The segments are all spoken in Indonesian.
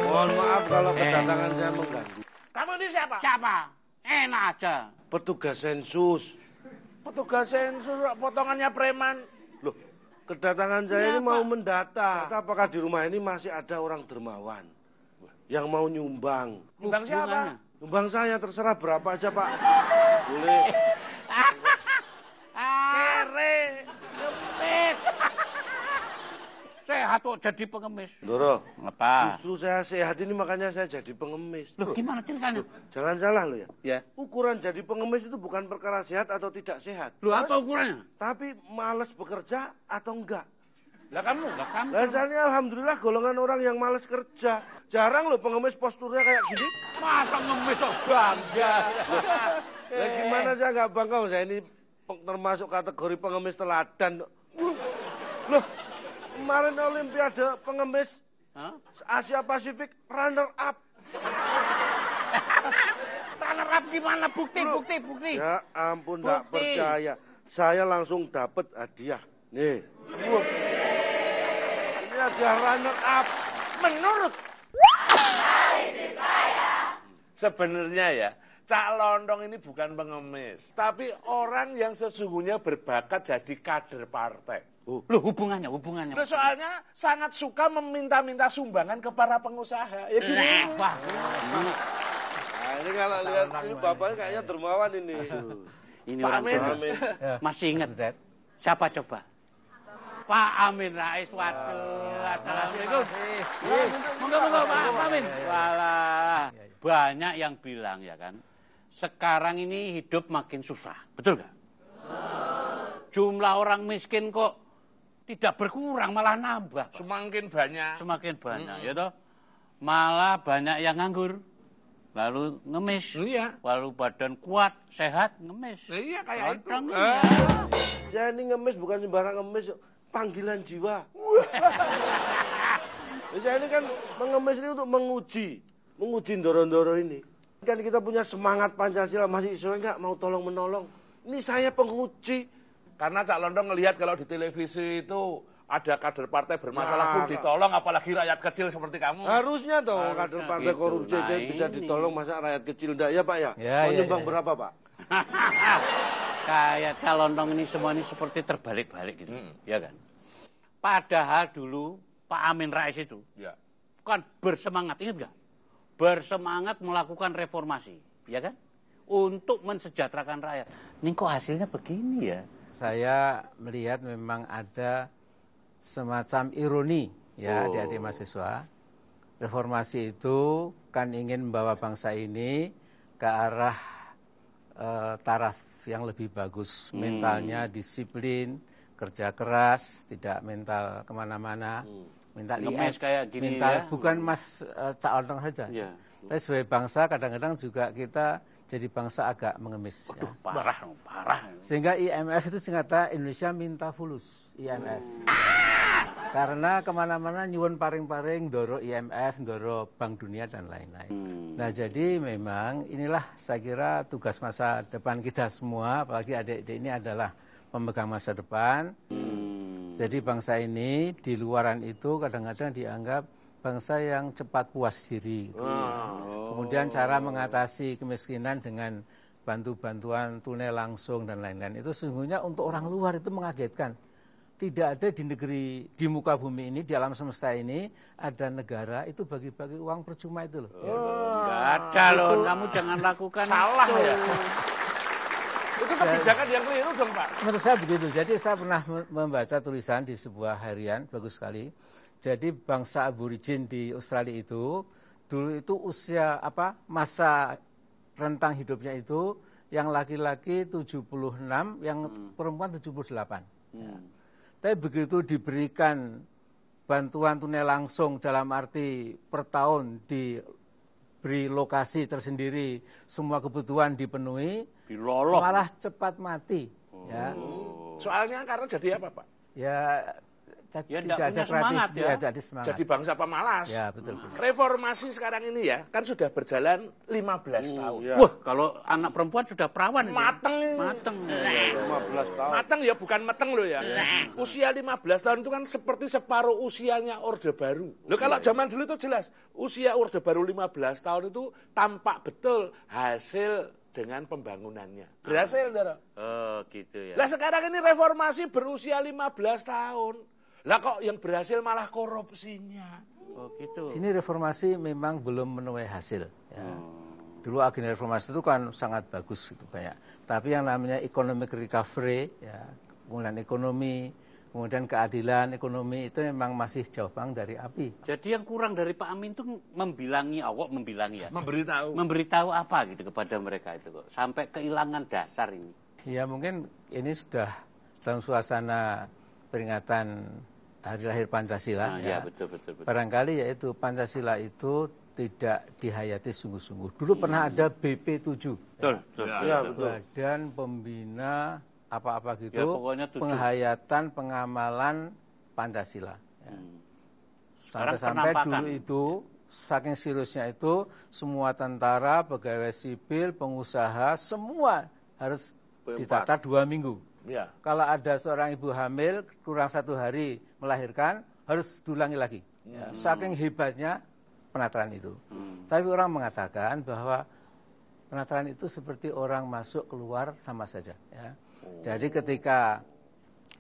Mohon maaf kalau kedatangan saya mengganggu. Kamu ini siapa? Siapa? Enak aja. Petugas sensus. Petugas sensus, potongannya preman. Loh, kedatangan saya ini mau mendata. Apakah di rumah ini masih ada orang dermawan yang mau nyumbang? Nyumbang siapa? Nyumbang saya, terserah berapa aja, Pak. Boleh. Kere. Ngemis. Sehat kok jadi pengemis. Doro, Apa? justru saya sehat ini makanya saya jadi pengemis. Loh, gimana ceritanya? Jangan salah loh ya. Ya. Ukuran jadi pengemis itu bukan perkara sehat atau tidak sehat. Loh, apa ukurannya? Tapi males bekerja atau enggak. Lah kamu? Lah saya alhamdulillah golongan orang yang males kerja. Jarang loh pengemis posturnya kayak gini. Masa ngemis kok bangga? Lah gimana saya nggak bangga, saya ini termasuk kategori pengemis teladan. Loh, kemarin Olimpiade pengemis Asia Pasifik runner up. Runner up gimana? Bukti. Ya ampun, nggak percaya. Saya langsung dapat hadiah. Nih. Ini hadiah runner up. Menurut sebenarnya ya, Cak Londong ini bukan pengemis, tapi orang yang sesungguhnya berbakat jadi kader partai. Loh, hubungannya. Loh, soalnya sangat suka meminta-minta sumbangan ke para pengusaha. Ya gini. Wah. Nah, ini kalau lihat ini bapaknya kayaknya dermawan ini. Ini Pak orang Amin. Amin. masih ingat, Zed? Siapa coba? Pak Amin Rais. Waduh, assalamualaikum. Monggo Pak Amin. Walah, banyak yang bilang ya kan, sekarang ini hidup makin susah, betul nggak? Jumlah orang miskin kok tidak berkurang, malah nambah. Semakin banyak. Semakin banyak, ya toh. Malah banyak yang nganggur, lalu ngemis. Iya. Lalu badan kuat, sehat, ngemis. Iya kayak itu. Londong ini ya. Ya ini ngemis bukan sembarang ngemis, panggilan jiwa. Saya ini kan mengemis ini untuk menguji ndoro-ndoro ini. Kan kita punya semangat Pancasila, masih isu nggak mau tolong menolong. Ini saya penguji. Karena Cak Londong ngelihat kalau di televisi itu ada kader partai bermasalah pun ditolong, apalagi rakyat kecil seperti kamu. Harusnya dong kader partai gitu. korupsi Nah, bisa ini. ditolong, masa rakyat kecil enggak ya Pak ya? Mau nyumbang berapa Pak? Kayak Cak Londong ini semua ini seperti terbalik-balik gitu, ya kan? Padahal dulu Pak Amin Rais itu Ya. kan bersemangat, ingat nggak? Bersemangat melakukan reformasi, ya kan? Untuk mensejahterakan rakyat. Ini kok hasilnya begini ya? Saya melihat memang ada semacam ironi ya adik-adik mahasiswa. Reformasi itu kan ingin membawa bangsa ini ke arah taraf yang lebih bagus. Mentalnya disiplin, kerja keras, tidak mental kemana-mana. Mental Ngemes kayak gini mental, ya. bukan Mas Cak Londong saja. Ya. Tapi sebagai bangsa kadang-kadang juga kita jadi bangsa agak mengemis. Ya. Parah. Sehingga IMF itu singkatan Indonesia minta fulus, IMF. Karena kemana-mana nyuwun paring-paring, doro IMF, doro Bank Dunia dan lain-lain. Nah jadi memang inilah saya kira tugas masa depan kita semua, apalagi adik-adik ini adalah pemegang masa depan. Jadi bangsa ini di luaran itu kadang-kadang dianggap bangsa yang cepat puas diri. Gitu. Kemudian cara mengatasi kemiskinan dengan bantuan tunai langsung dan lain-lain. Itu sesungguhnya untuk orang luar itu mengagetkan. Tidak ada di negeri, di muka bumi ini, di alam semesta ini, ada negara itu bagi-bagi uang percuma itu loh. Enggak ada loh, kamu jangan lakukan Salah itu. ya. Itu kebijakan yang keliru dong Pak. Menurut saya begitu. Jadi saya pernah membaca tulisan di sebuah harian, bagus sekali. Jadi bangsa aborigin di Australia itu, dulu itu usia masa rentang hidupnya itu, yang laki-laki 76, yang perempuan 78. Ya. Tapi begitu diberikan bantuan tunai langsung dalam arti per tahun diberi lokasi tersendiri, semua kebutuhan dipenuhi, Dilolok. malah cepat mati. Ya. Soalnya karena jadi apa Pak? Ya Ya, tidak nggak ada punya semangat, kreatif, ya. tidak ada semangat. Jadi bangsa pemalas. Ya, betul. Reformasi sekarang ini ya, kan sudah berjalan 15 tahun. Ya. Wah, kalau anak perempuan sudah perawan. ini. Mateng. Mateng. 15 tahun. Mateng ya, bukan meteng loh ya. Usia 15 tahun itu kan seperti separuh usianya Orde Baru. Loh kalau zaman dulu itu jelas, usia Orde Baru 15 tahun itu tampak betul hasil dengan pembangunannya. Berhasil, Dara. Oh, gitu ya. Lah sekarang ini reformasi berusia 15 tahun. Lah kok yang berhasil malah korupsinya. Oh, gitu. Sini reformasi memang belum menuai hasil. Ya. Dulu agenda reformasi itu kan sangat bagus gitu kayak. Tapi yang namanya economic recovery, ya, pemulihan ekonomi, kemudian keadilan ekonomi itu memang masih jauh bang dari api. Jadi yang kurang dari Pak Amin itu membilangi ya. Memberitahu apa gitu kepada mereka itu kok. Sampai kehilangan dasar ini. Ya mungkin ini sudah dalam suasana peringatan Hari Lahir Pancasila. Ya, betul. Barangkali yaitu Pancasila itu tidak dihayati sungguh-sungguh. Dulu pernah ada BP7. Betul. Ya, betul. Badan Pembina apa-apa gitu, Ya, pokoknya 7. penghayatan pengamalan Pancasila. Ya. Sampai dulu itu, saking seriusnya itu, semua tentara, pegawai sipil, pengusaha, semua harus ditata 2 minggu. Ya. Kalau ada seorang ibu hamil, kurang 1 hari melahirkan, harus diulangi lagi. Ya, saking hebatnya penataran itu. Tapi orang mengatakan bahwa penataran itu seperti orang masuk keluar sama saja. Ya. Jadi ketika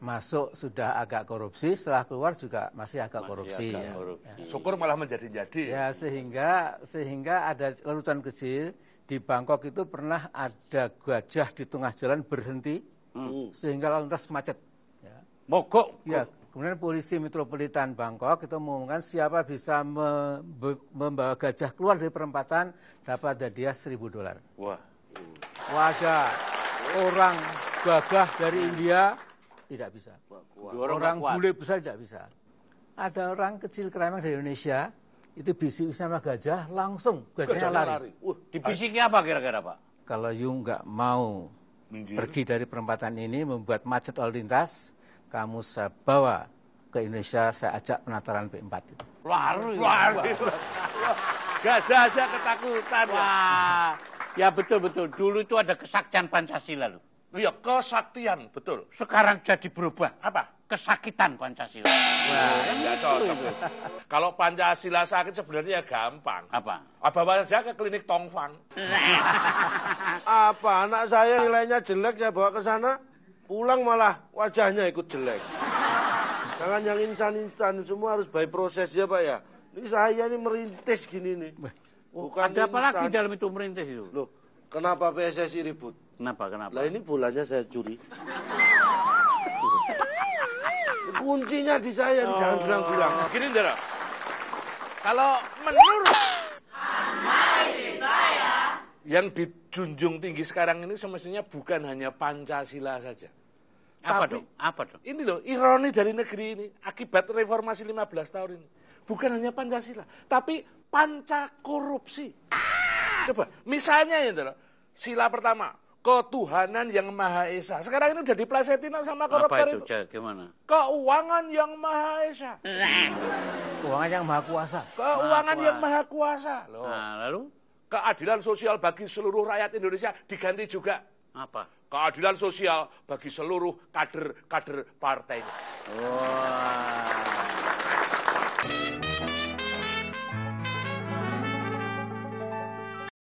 masuk sudah agak korupsi, setelah keluar juga masih agak korupsi. Ya. Syukur malah menjadi-jadi. Ya, sehingga ada lelucon kecil di Bangkok itu pernah ada gajah di tengah jalan berhenti sehingga lalu lintas macet. Ya. Mogok. Ya, kemudian polisi metropolitan Bangkok itu mengumumkan siapa bisa membawa gajah keluar dari perempatan dapat hadiah $1.000. Wah. Ada orang gagah dari India tidak bisa. Orang bule besar tidak bisa. Ada orang kecil keremang dari Indonesia itu bisik sama gajah langsung gajahnya lari. Dibisiki apa kira-kira Pak? Kalau you nggak mau pergi dari perempatan ini membuat macet lalu lintas, kamu saya bawa ke Indonesia, saya ajak penataran B4 itu. Lari. Gajah aja ketakutan. Wah. Ya betul. Dulu itu ada kesaktian Pancasila loh. Iya, kesaktian, betul. Sekarang jadi berubah. Apa? Kesakitan Pancasila. Wah, ya cocok. Kalau Pancasila sakit sebenarnya gampang. Apa? Bawa saja ke klinik Tongfang. Apa anak saya nilainya jelek ya bawa ke sana, pulang malah wajahnya ikut jelek. Jangan yang instan-instan, semua harus by proses ya Pak ya. Ini saya ini merintis gini nih. Bukan ada apa lagi dalam itu merintis itu? Loh, kenapa PSSI ribut? Kenapa? Lah ini bolanya saya curi. Kuncinya di saya, jangan bilang-bilang. Gini, Ndara. Kalau menurut yang dijunjung tinggi sekarang ini semestinya bukan hanya Pancasila saja. Apa Tapi, dong? Apa dong? Ini loh, ironi dari negeri ini, akibat reformasi 15 tahun ini. Bukan hanya Pancasila, tapi panca korupsi. Coba, misalnya ya, Ndara, sila pertama, ketuhanan yang Maha Esa. Sekarang ini udah diplesetin sama koruptor Apa itu? itu. Gimana? Keuangan yang Maha Esa. Keuangan yang maha kuasa. Keuangan yang Maha Kuasa. Loh. Nah, lalu? Keadilan sosial bagi seluruh rakyat Indonesia diganti juga. Apa? Keadilan sosial bagi seluruh kader-kader partainya. Wah.